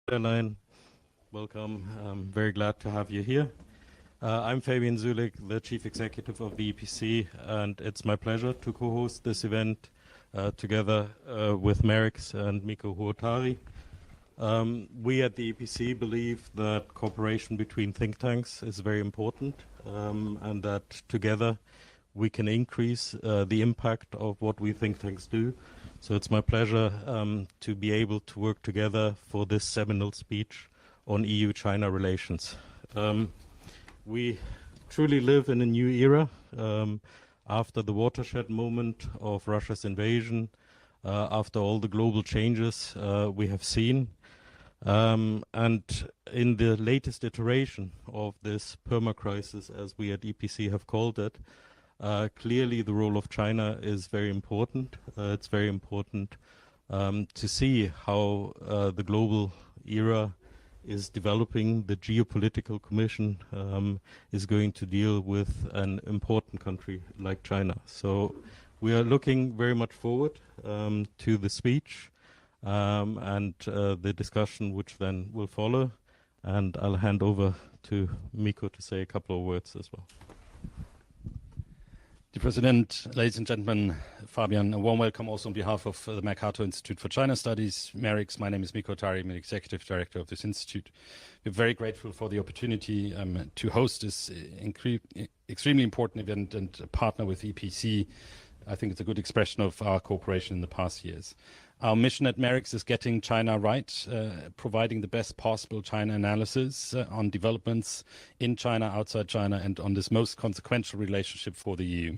Leyen, welcome. I'm very glad to have you here. I'm Fabian Zulik, the Chief Executive of the EPC, and it's my pleasure to co-host this event together with Merix and Mikko Huotari. We at the EPC believe that cooperation between think tanks is very important, and that together we can increase the impact of what we think tanks do. So it's my pleasure to be able to work together for this seminal speech on EU-China relations. We truly live in a new era after the watershed moment of Russia's invasion, after all the global changes we have seen. And in the latest iteration of this perma-crisis, as we at EPC have called it, clearly the role of China is very important. It's very important to see how the global era is developing. The geopolitical commission is going to deal with an important country like China. So we are looking very much forward to the speech and the discussion which then will follow. And I'll hand over to Mikko to say a couple of words as well. Dear President, ladies and gentlemen, Fabian, a warm welcome also on behalf of the Mercator Institute for China Studies. Merix, my name is Mikko Huotari, I'm the Executive Director of this institute. We're very grateful for the opportunity to host this extremely important event and partner with EPC. I think it's a good expression of our cooperation in the past years. Our mission at Merix is getting China right, providing the best possible China analysis on developments in China, outside China, and on this most consequential relationship for the EU.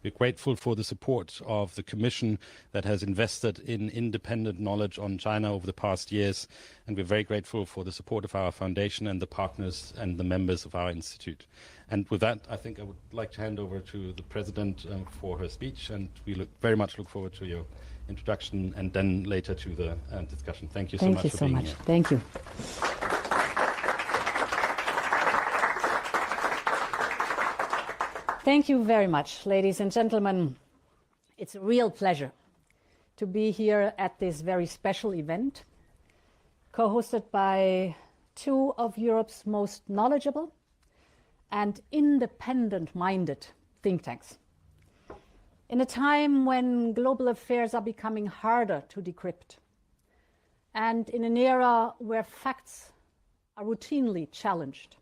We're grateful for the support of the Commission that has invested in independent knowledge on China over the past years, and we're very grateful for the support of our foundation and the partners and the members of our institute. And with that, I think I would like to hand over to the President for her speech, and we very much look forward to your introduction and then later to the discussion. Thank you so much for being here. Thank you. Thank you very much, ladies and gentlemen. It's a real pleasure to be here at this very special event, co-hosted by two of Europe's most knowledgeable and independent-minded think tanks. In a time when global affairs are becoming harder to decrypt, and in an era where facts are routinely challenged,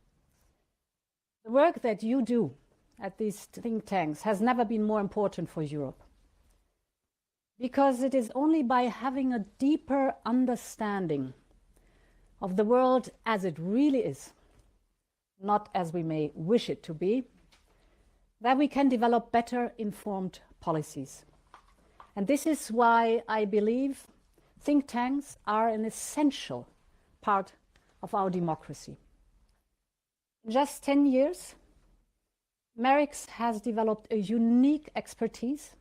the work that you do at these think tanks has never been more important for Europe. Because it is only by having a deeper understanding of the world as it really is, not as we may wish it to be, that we can develop better informed policies. And this is why I believe think tanks are an essential part of our democracy. In just 10 years, Merix has developed a unique expertise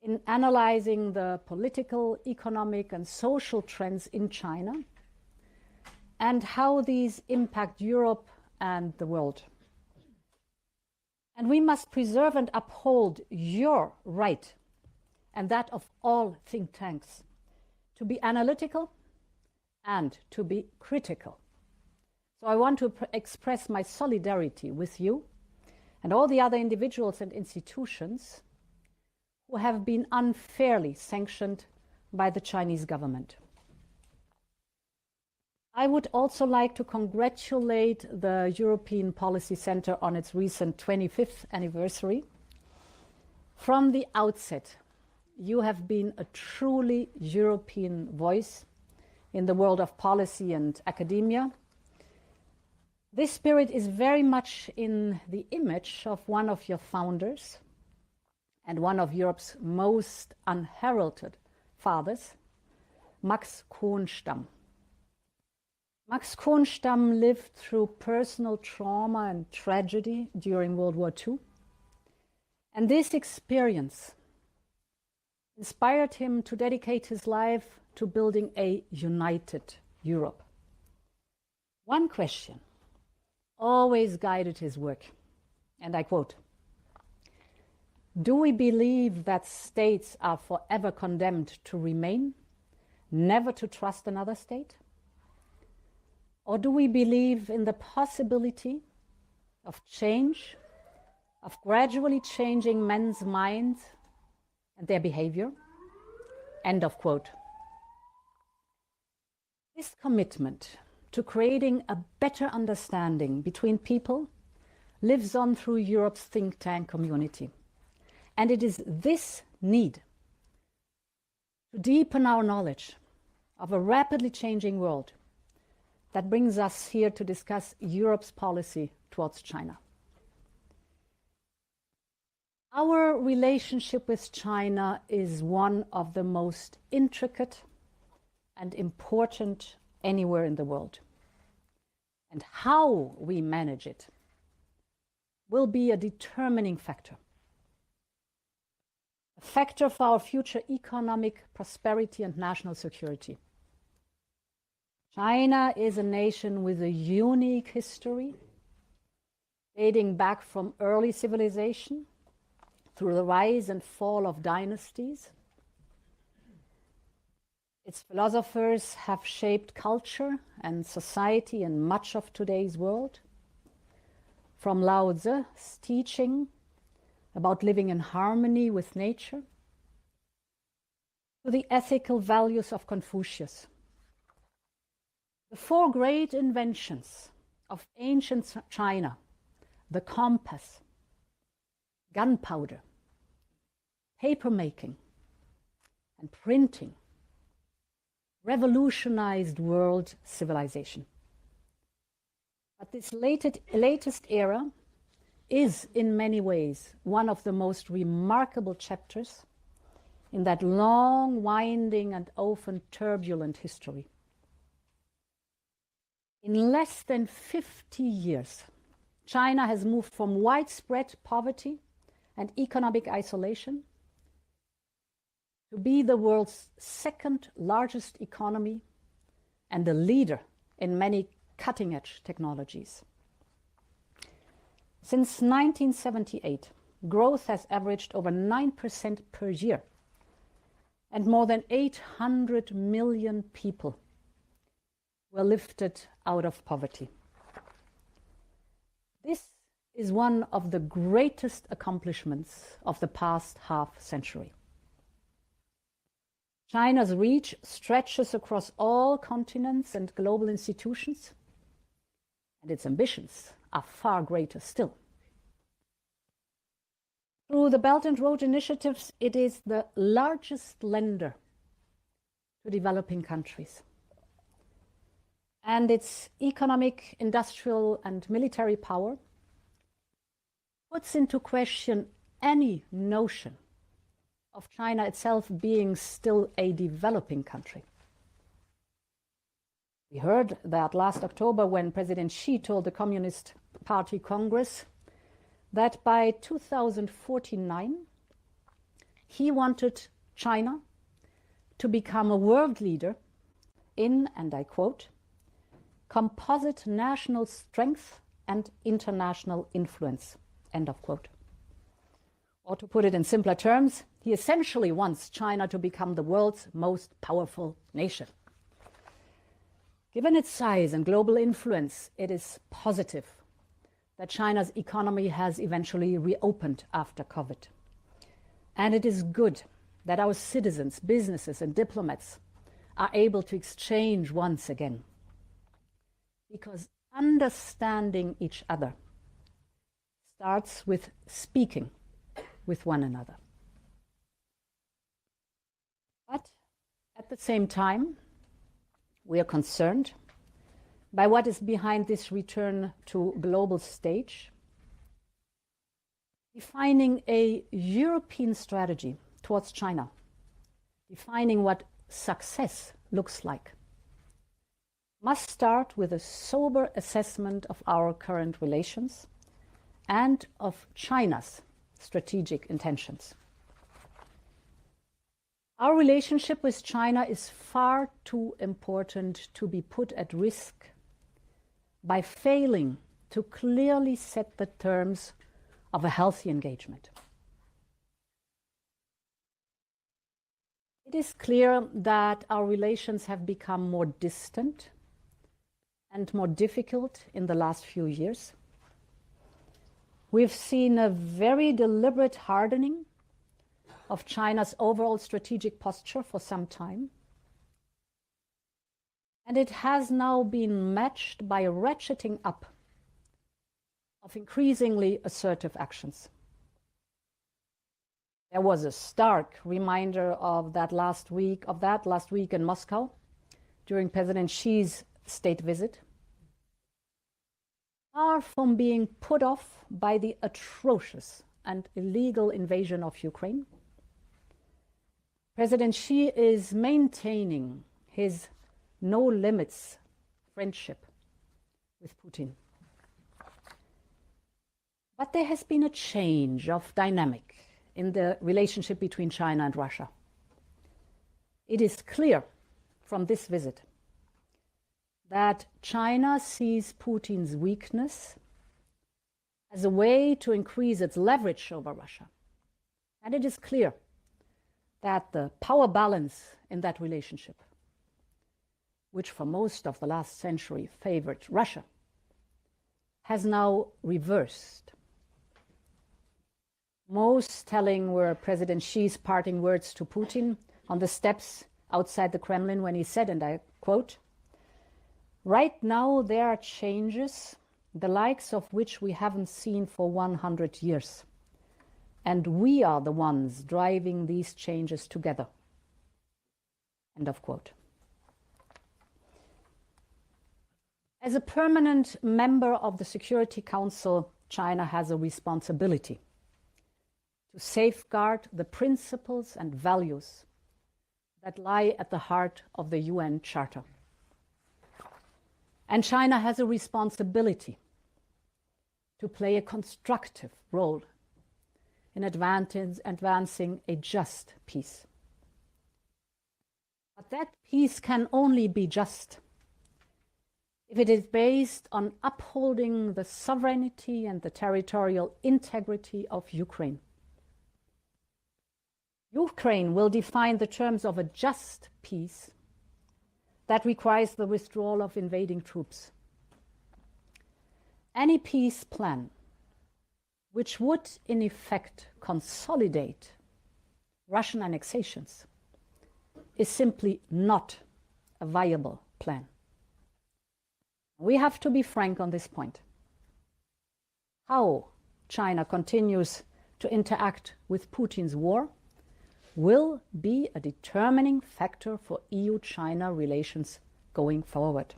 in analyzing the political, economic, and social trends in China and how these impact Europe and the world. And we must preserve and uphold your right, and that of all think tanks, to be analytical and to be critical. So I want to express my solidarity with you and all the other individuals and institutions who have been unfairly sanctioned by the Chinese government. I would also like to congratulate the European Policy Center on its recent 25th anniversary. From the outset, you have been a truly European voice in the world of policy and academia. This spirit is very much in the image of one of your founders and one of Europe's most unheralded fathers, Max Kronstamm. Max Kronstamm lived through personal trauma and tragedy during World War II. And this experience inspired him to dedicate his life to building a united Europe. One question always guided his work, and I quote, "Do we believe that states are forever condemned to remain, never to trust another state? Or do we believe in the possibility of change, of gradually changing men's minds and their behavior? End of quote. This commitment to creating a better understanding between people lives on through Europe's think tank community. And it is this need to deepen our knowledge of a rapidly changing world that brings us here to discuss Europe's policy towards China. Our relationship with China is one of the most intricate and important anywhere in the world. And how we manage it will be a determining factor. A factor for our future economic prosperity and national security. China is a nation with a unique history, dating back from early civilization through the rise and fall of dynasties. Its philosophers have shaped culture and society in much of today's world, from Lao Tzu's teaching about living in harmony with nature to the ethical values of Confucius. The four great inventions of ancient China, the compass, gunpowder, papermaking, and printing, revolutionized world civilization. But this latest era is in many ways one of the most remarkable chapters in that long, winding, and often turbulent history. In less than 50 years, China has moved from widespread poverty and economic isolation to be the world's second largest economy and a leader in many cutting-edge technologies. Since 1978, growth has averaged over 9% per year, and more than 800 million people were lifted out of poverty. This is one of the greatest accomplishments of the past half-century. China's reach stretches across all continents and global institutions, and its ambitions are far greater still. Through the Belt and Road initiatives, it is the largest lender to developing countries. And its economic, industrial, and military power puts into question any notion of China itself being still a developing country. We heard that last October when President Xi told the Communist Party Congress that by 2049, he wanted China to become a world leader in, and I quote, composite national strength and international influence, end of quote. Or to put it in simpler terms, he essentially wants China to become the world's most powerful nation. Given its size and global influence, it is positive that China's economy has eventually reopened after COVID. And it is good that our citizens, businesses, and diplomats are able to exchange once again. Because understanding each other starts with speaking with one another. But at the same time, we are concerned by what is behind this return to global stage, defining a European strategy towards China, defining what success looks like, must start with a sober assessment of our current relations and of China's strategic intentions. Our relationship with China is far too important to be put at risk by failing to clearly set the terms of a healthy engagement. It is clear that our relations have become more distant and more difficult in the last few years. We've seen a very deliberate hardening of China's overall strategic posture for some time. And it has now been matched by a ratcheting up of increasingly assertive actions. There was a stark reminder of that last week in Moscow during President Xi's state visit. Far from being put off by the atrocious and illegal invasion of Ukraine, President Xi is maintaining his no-limits friendship with Putin. But there has been a change of dynamic in the relationship between China and Russia. It is clear from this visit that China sees Putin's weakness as a way to increase its leverage over Russia. And it is clear that the power balance in that relationship, which for most of the last century favored Russia, has now reversed. Most telling were President Xi's parting words to Putin on the steps outside the Kremlin when he said, and I quote, "Right now there are changes, the likes of which we haven't seen for 100 years. And we are the ones driving these changes together." End of quote. As a permanent member of the Security Council, China has a responsibility to safeguard the principles and values that lie at the heart of the UN Charter. And China has a responsibility to play a constructive role in advancing a just peace. But that peace can only be just if it is based on upholding the sovereignty and the territorial integrity of Ukraine. Ukraine will define the terms of a just peace that requires the withdrawal of invading troops. Any peace plan which would in effect consolidate Russian annexations is simply not a viable plan. We have to be frank on this point. How China continues to interact with Putin's war will be a determining factor for EU-China relations going forward.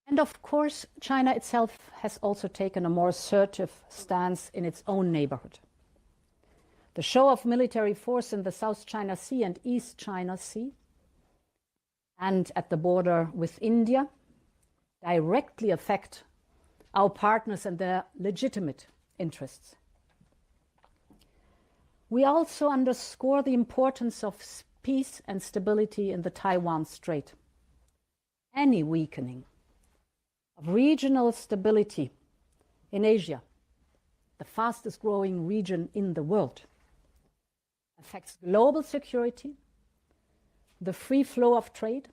And of course, China itself has also taken a more assertive stance in its own neighborhood. The show of military force in the South China Sea and East China Sea and at the border with India directly affect our partners and their legitimate interests. We also underscore the importance of peace and stability in the Taiwan Strait. Any weakening of regional stability in Asia, the fastest growing region in the world, affects global security, the free flow of trade,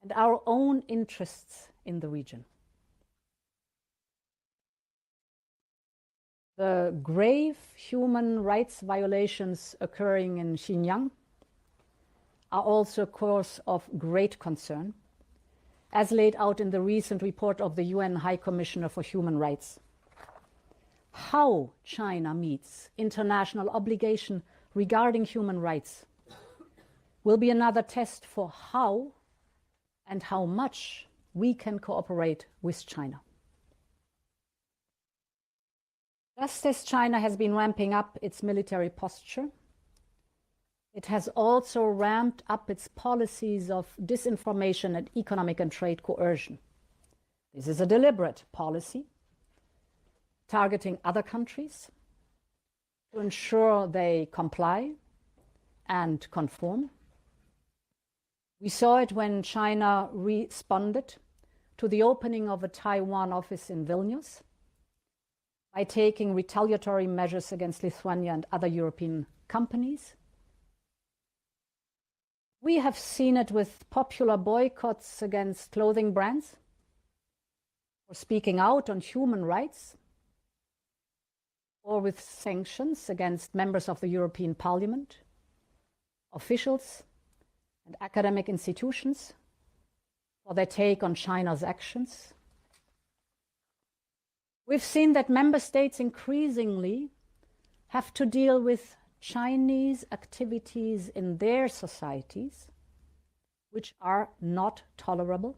and our own interests in the region. The grave human rights violations occurring in Xinjiang are also a cause of great concern, as laid out in the recent report of the UN High Commissioner for Human Rights. How China meets international obligation regarding human rights will be another test for how and how much we can cooperate with China. Just as China has been ramping up its military posture, it has also ramped up its policies of disinformation and economic and trade coercion. This is a deliberate policy targeting other countries to ensure they comply and conform. We saw it when China responded to the opening of a Taiwan office in Vilnius by taking retaliatory measures against Lithuania and other European companies. We have seen it with popular boycotts against clothing brands, or speaking out on human rights, or with sanctions against members of the European Parliament, officials and academic institutions for their take on China's actions. We've seen that member states increasingly have to deal with Chinese activities in their societies, which are not tolerable.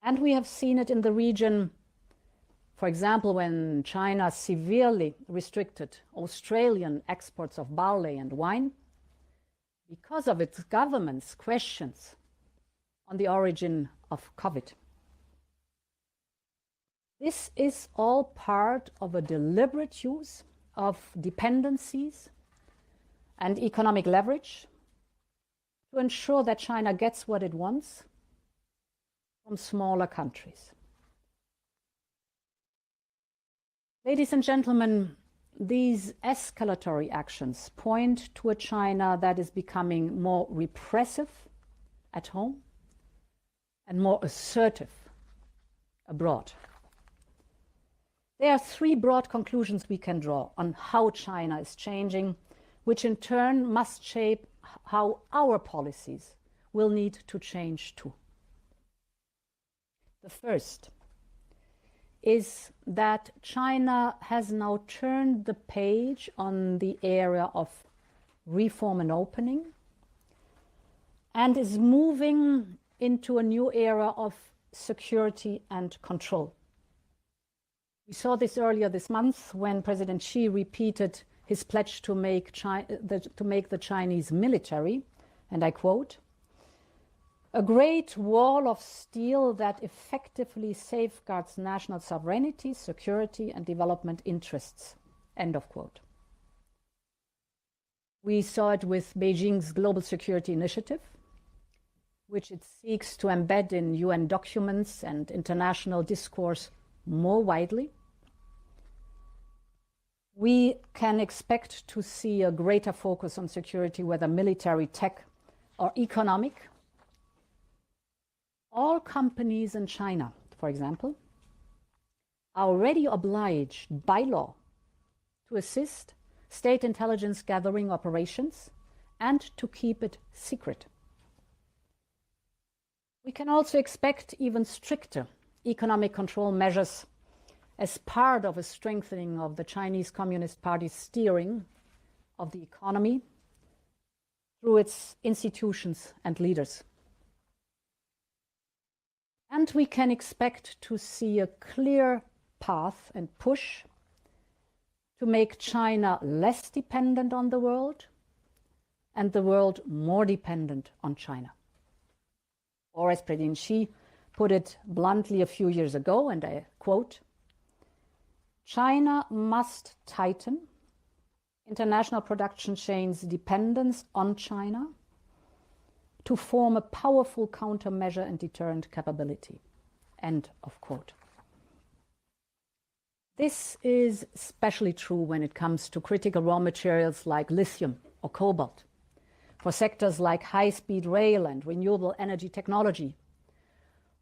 And we have seen it in the region, for example, when China severely restricted Australian exports of barley and wine because of its government's questions on the origin of COVID. This is all part of a deliberate use of dependencies and economic leverage to ensure that China gets what it wants from smaller countries. Ladies and gentlemen, these escalatory actions point to a China that is becoming more repressive at home and more assertive abroad. There are three broad conclusions we can draw on how China is changing, which in turn must shape how our policies will need to change too. The first is that China has now turned the page on the area of reform and opening and is moving into a new era of security and control. We saw this earlier this month when President Xi repeated his pledge to make the Chinese military, and I quote, "a great wall of steel that effectively safeguards national sovereignty, security, and development interests," end of quote. We saw it with Beijing's Global Security Initiative, which it seeks to embed in UN documents and international discourse more widely. We can expect to see a greater focus on security, whether military, tech, or economic. All companies in China, for example, are already obliged by law to assist state intelligence gathering operations and to keep it secret. We can also expect even stricter economic control measures as part of a strengthening of the Chinese Communist Party's steering of the economy through its institutions and leaders. And we can expect to see a clear path and push to make China less dependent on the world and the world more dependent on China. Or as President Xi put it bluntly a few years ago, and I quote, "China must tighten international production chains' dependence on China to form a powerful countermeasure and deterrent capability," end of quote. This is especially true when it comes to critical raw materials like lithium or cobalt, for sectors like high-speed rail and renewable energy technology,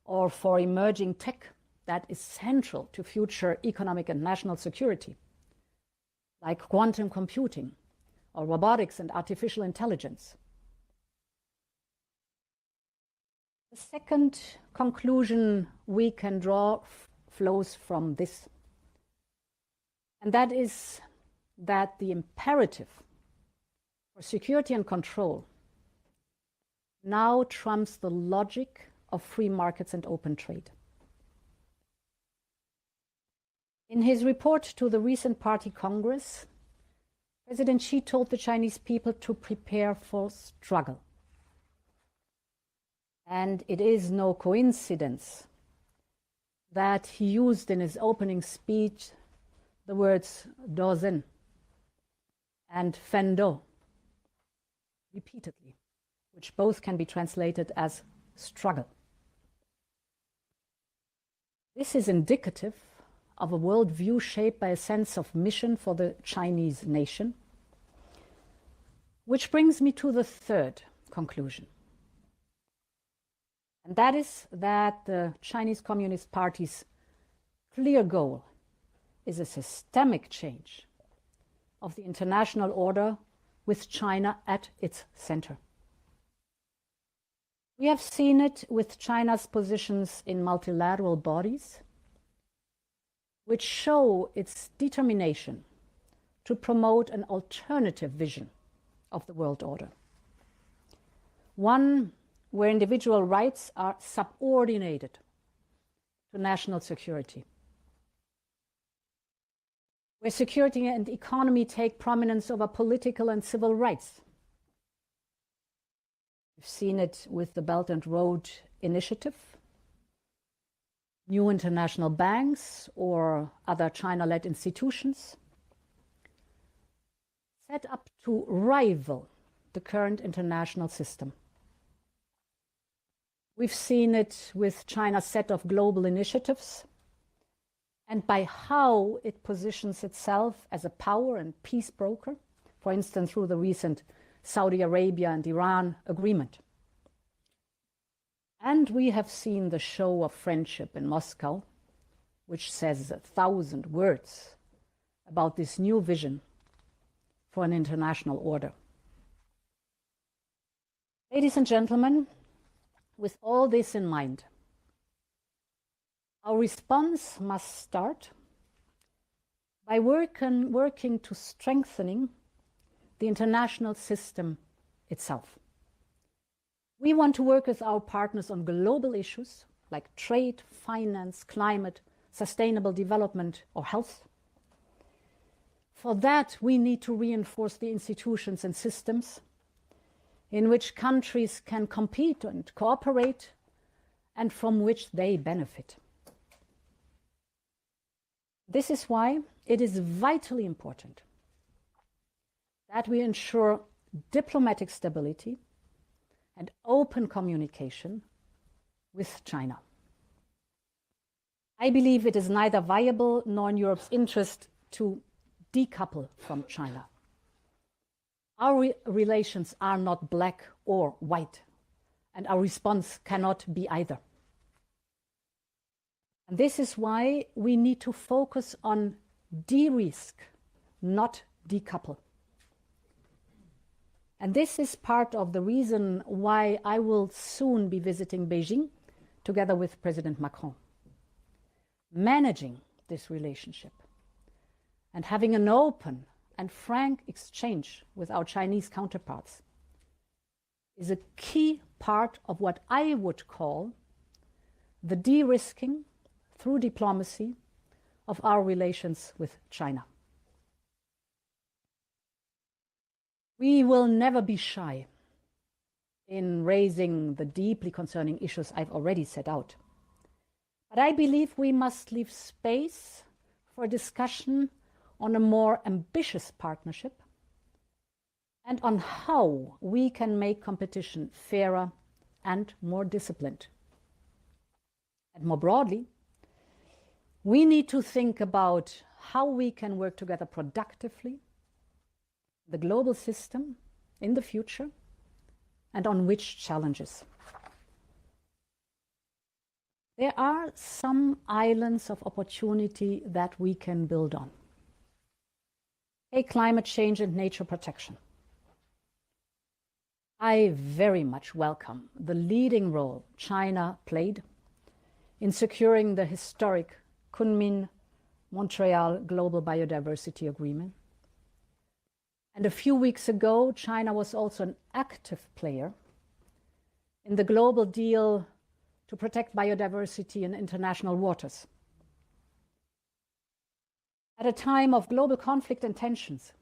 or for emerging tech that is central to future economic and national security, like quantum computing or robotics and artificial intelligence. The second conclusion we can draw flows from this, and that is that the imperative for security and control now trumps the logic of free markets and open trade. In his report to the recent Party Congress, President Xi told the Chinese people to prepare for struggle. And it is no coincidence that he used in his opening speech the words "dozhen" and "fendo" repeatedly, which both can be translated as struggle. This is indicative of a worldview shaped by a sense of mission for the Chinese nation. Which brings me to the third conclusion. And that is that the Chinese Communist Party's clear goal is a systemic change of the international order with China at its center. We have seen it with China's positions in multilateral bodies, which show its determination to promote an alternative vision of the world order. One where individual rights are subordinated to national security, where security and economy take prominence over political and civil rights. We've seen it with the Belt and Road Initiative, new international banks or other China-led institutions set up to rival the current international system. We've seen it with China's set of global initiatives and by how it positions itself as a power and peace broker, for instance, through the recent Saudi Arabia and Iran agreement. And we have seen the show of friendship in Moscow, which says 1,000 words about this new vision for an international order. Ladies and gentlemen, with all this in mind, our response must start by working to strengthening the international system itself. We want to work with our partners on global issues like trade, finance, climate, sustainable development, or health. For that, we need to reinforce the institutions and systems in which countries can compete and cooperate and from which they benefit. This is why it is vitally important that we ensure diplomatic stability and open communication with China. I believe it is neither viable nor in Europe's interest to decouple from China. Our relations are not black or white, and our response cannot be either. And this is why we need to focus on de-risk, not decouple. And this is part of the reason why I will soon be visiting Beijing together with President Macron. Managing this relationship and having an open and frank exchange with our Chinese counterparts is a key part of what I would call the de-risking through diplomacy of our relations with China. We will never be shy in raising the deeply concerning issues I've already set out. But I believe we must leave space for discussion on a more ambitious partnership and on how we can make competition fairer and more disciplined. And more broadly, we need to think about how we can work together productively, the global system in the future, and on which challenges. There are some islands of opportunity that we can build on. Take climate change and nature protection. I very much welcome the leading role China played in securing the historic Kunming-Montreal Global Biodiversity Agreement. And a few weeks ago, China was also an active player in the global deal to protect biodiversity in international waters. At a time of global conflict and tensions,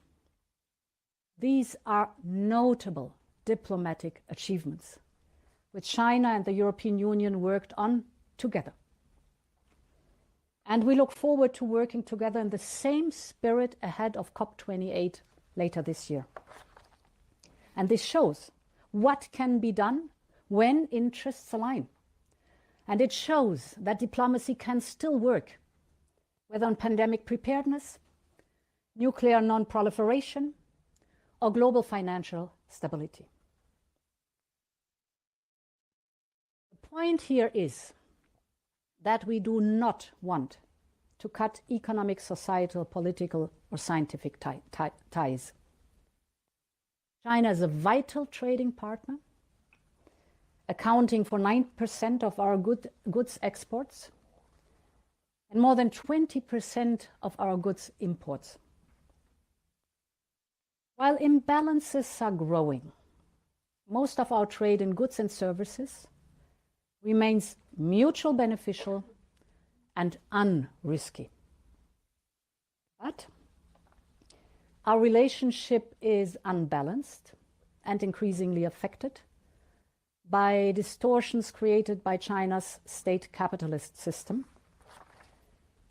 these are notable diplomatic achievements, which China and the European Union worked on together. And we look forward to working together in the same spirit ahead of COP28 later this year. And this shows what can be done when interests align. And it shows that diplomacy can still work, whether on pandemic preparedness, nuclear non-proliferation, or global financial stability. The point here is that we do not want to cut economic, societal, political, or scientific ties. China is a vital trading partner, accounting for 9% of our goods exports and more than 20% of our goods imports. While imbalances are growing, most of our trade in goods and services remains mutual beneficial and unrisky. But our relationship is unbalanced and increasingly affected by distortions created by China's state capitalist system.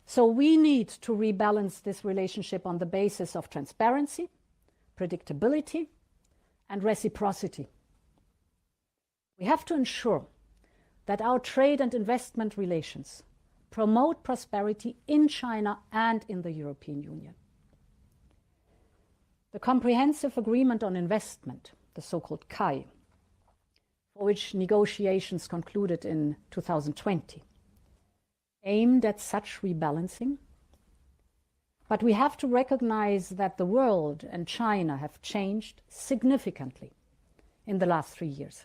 So we need to rebalance this relationship on the basis of transparency, predictability, and reciprocity. We have to ensure that our trade and investment relations promote prosperity in China and in the European Union. The Comprehensive Agreement on Investment, the so-called CAI, for which negotiations concluded in 2020, aimed at such rebalancing. But we have to recognize that the world and China have changed significantly in the last 3 years.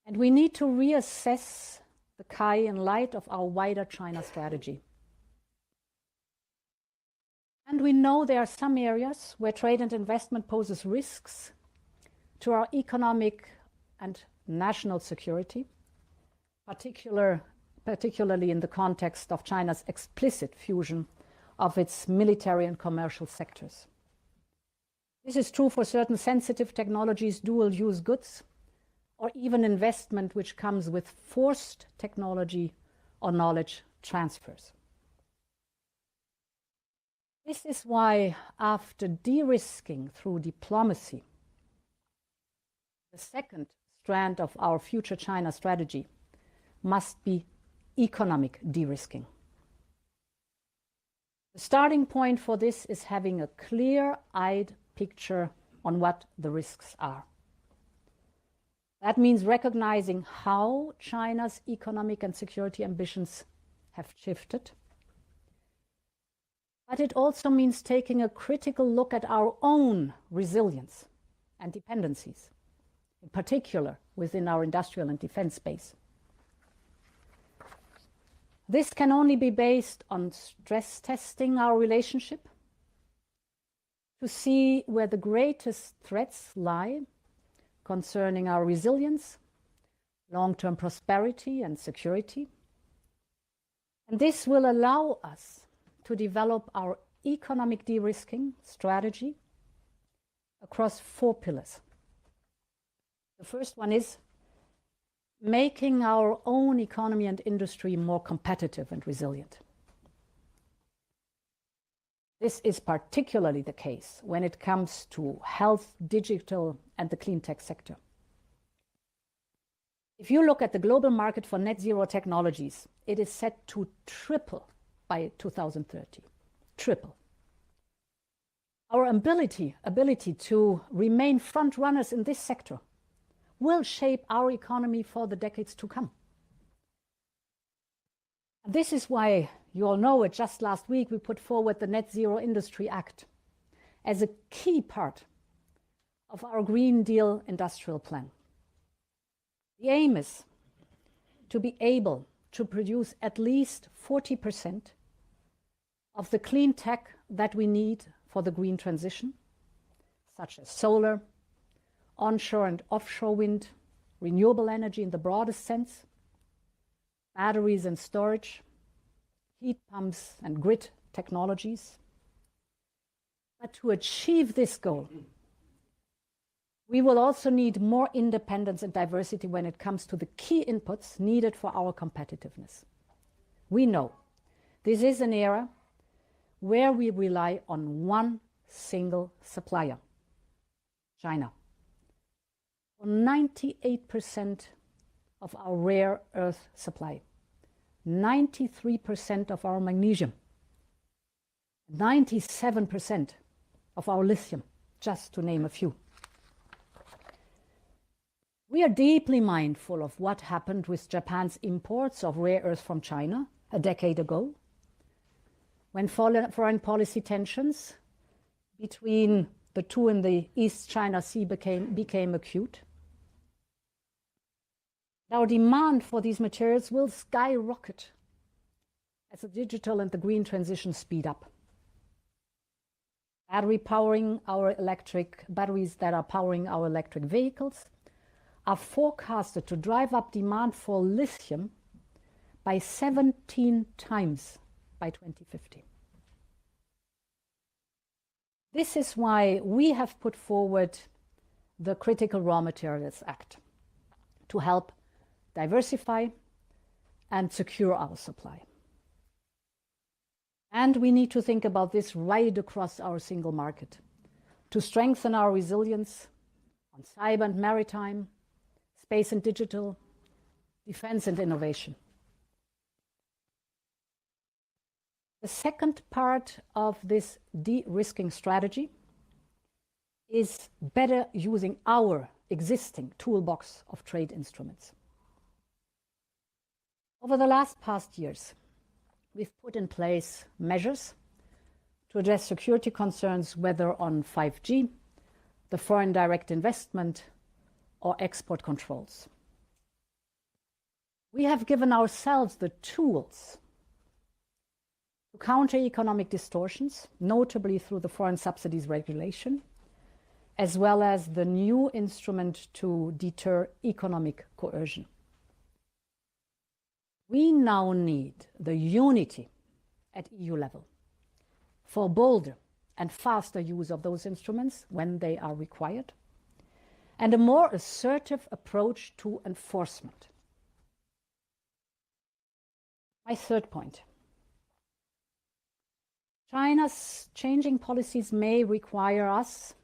And we need to reassess the CAI in light of our wider China strategy. And we know there are some areas where trade and investment poses risks to our economic and national security, particularly in the context of China's explicit fusion of its military and commercial sectors. This is true for certain sensitive technologies, dual-use goods, or even investment which comes with forced technology or knowledge transfers. This is why, after de-risking through diplomacy, the second strand of our future China strategy must be economic de-risking. The starting point for this is having a clear-eyed picture on what the risks are. That means recognizing how China's economic and security ambitions have shifted. But it also means taking a critical look at our own resilience and dependencies, in particular within our industrial and defense space. This can only be based on stress testing our relationship to see where the greatest threats lie concerning our resilience, long-term prosperity and security. And this will allow us to develop our economic de-risking strategy across 4 pillars. The first one is making our own economy and industry more competitive and resilient. This is particularly the case when it comes to health, digital, and the clean tech sector. If you look at the global market for net zero technologies, it is set to triple by 2030. Triple. Our ability to remain front runners in this sector will shape our economy for the decades to come. And this is why, you all know it, just last week we put forward the Net Zero Industry Act as a key part of our Green Deal industrial plan. The aim is to be able to produce at least 40% of the clean tech that we need for the green transition, such as solar, onshore and offshore wind, renewable energy in the broadest sense, batteries and storage, heat pumps and grid technologies. But to achieve this goal, we will also need more independence and diversity when it comes to the key inputs needed for our competitiveness. We know this is an era where we rely on one single supplier, China, for 98% of our rare earth supply, 93% of our magnesium, 97% of our lithium, just to name a few. We are deeply mindful of what happened with Japan's imports of rare earths from China a decade ago, when foreign policy tensions between the two in the East China Sea became acute. Our demand for these materials will skyrocket as the digital and the green transition speed up. Batteries that are powering our electric vehicles are forecasted to drive up demand for lithium by 17 times by 2050. This is why we have put forward the Critical Raw Materials Act to help diversify and secure our supply. And we need to think about this right across our single market to strengthen our resilience on cyber and maritime, space and digital, defense and innovation. The second part of this de-risking strategy is better using our existing toolbox of trade instruments. Over the past years, we've put in place measures to address security concerns, whether on 5G, the foreign direct investment, or export controls. We have given ourselves the tools to counter economic distortions, notably through the foreign subsidies regulation, as well as the new instrument to deter economic coercion. We now need the unity at EU level for bolder and faster use of those instruments when they are required, and a more assertive approach to enforcement. My third point. China's changing policies may require us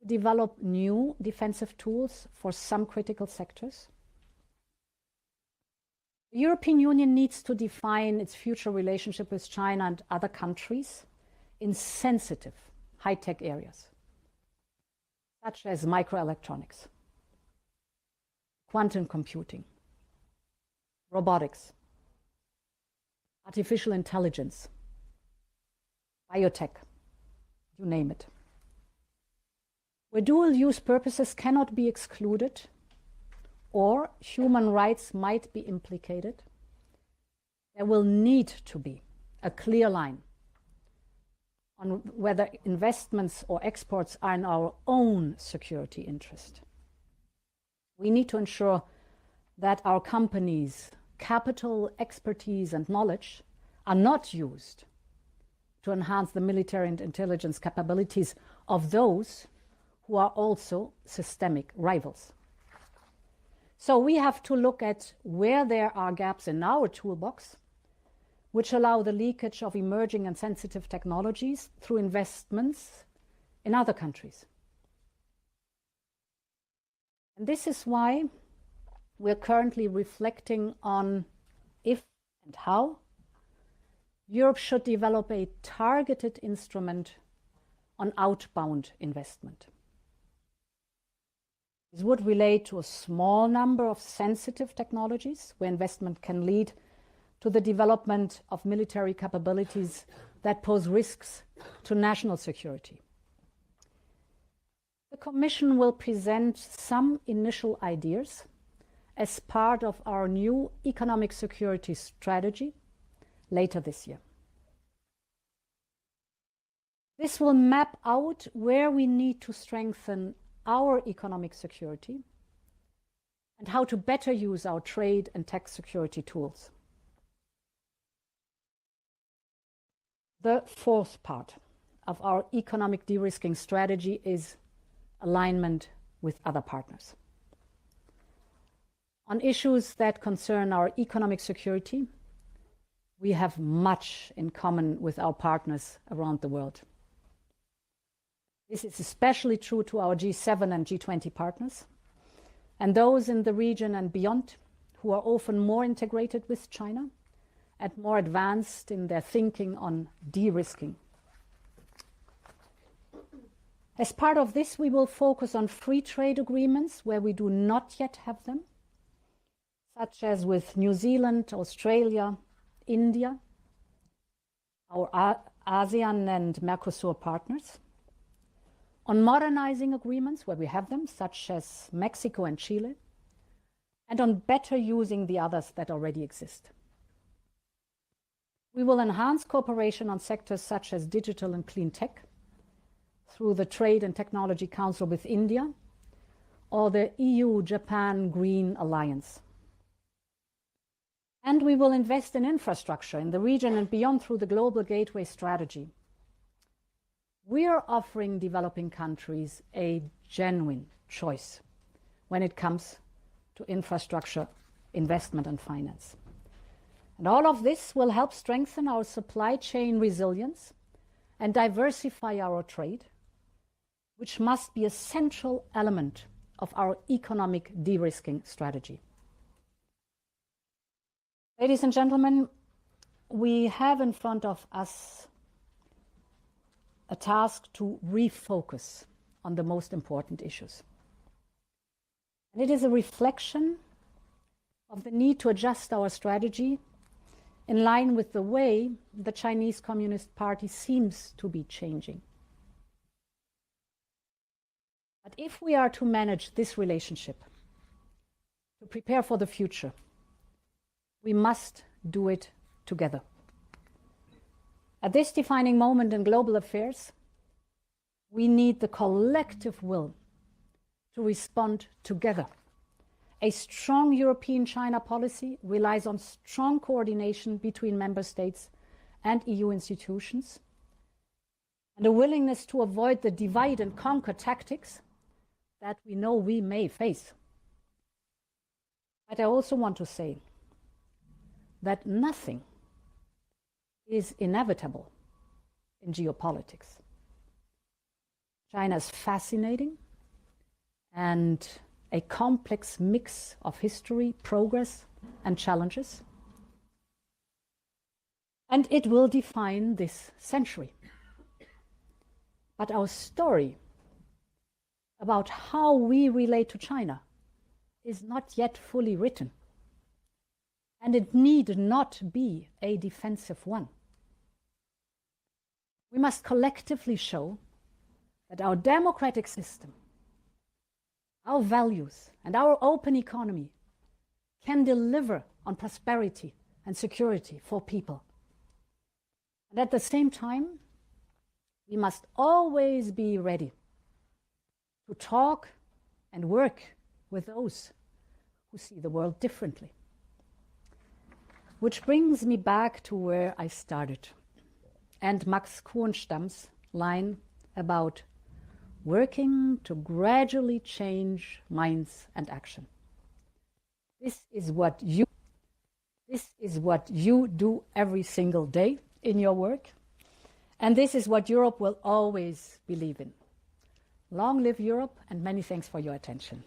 to develop new defensive tools for some critical sectors. The European Union needs to define its future relationship with China and other countries in sensitive, high-tech areas, such as microelectronics, quantum computing, robotics, artificial intelligence, biotech, you name it. Where dual-use purposes cannot be excluded or human rights might be implicated, there will need to be a clear line on whether investments or exports are in our own security interest. We need to ensure that our companies' capital, expertise, and knowledge are not used to enhance the military and intelligence capabilities of those who are also systemic rivals. So we have to look at where there are gaps in our toolbox, which allow the leakage of emerging and sensitive technologies through investments in other countries. And this is why we're currently reflecting on if and how Europe should develop a targeted instrument on outbound investment. This would relate to a small number of sensitive technologies where investment can lead to the development of military capabilities that pose risks to national security. The Commission will present some initial ideas as part of our new economic security strategy later this year. This will map out where we need to strengthen our economic security and how to better use our trade and tech security tools. The fourth part of our economic de-risking strategy is alignment with other partners. On issues that concern our economic security, we have much in common with our partners around the world. This is especially true to our G7 and G20 partners, and those in the region and beyond who are often more integrated with China and more advanced in their thinking on de-risking. As part of this, we will focus on free trade agreements where we do not yet have them, such as with New Zealand, Australia, India, our ASEAN and Mercosur partners, on modernizing agreements where we have them, such as Mexico and Chile, and on better using the others that already exist. We will enhance cooperation on sectors such as digital and clean tech through the Trade and Technology Council with India or the EU-Japan Green Alliance. And we will invest in infrastructure in the region and beyond through the Global Gateway Strategy. We are offering developing countries a genuine choice when it comes to infrastructure, investment and finance. And all of this will help strengthen our supply chain resilience and diversify our trade, which must be a central element of our economic de-risking strategy. Ladies and gentlemen, we have in front of us a task to refocus on the most important issues. And it is a reflection of the need to adjust our strategy in line with the way the Chinese Communist Party seems to be changing. But if we are to manage this relationship, to prepare for the future, we must do it together. At this defining moment in global affairs, we need the collective will to respond together. A strong European-China policy relies on strong coordination between member states and EU institutions, and a willingness to avoid the divide and conquer tactics that we know we may face. But I also want to say that nothing is inevitable in geopolitics. China is fascinating and a complex mix of history, progress, and challenges. And it will define this century. But our story about how we relate to China is not yet fully written. And it need not be a defensive one. We must collectively show that our democratic system, our values, and our open economy can deliver on prosperity and security for people. And at the same time, we must always be ready to talk and work with those who see the world differently. Which brings me back to where I started, and Max Kohnstam's line about working to gradually change minds and action. This is what you do every single day in your work, and this is what Europe will always believe in. Long live Europe, and many thanks for your attention.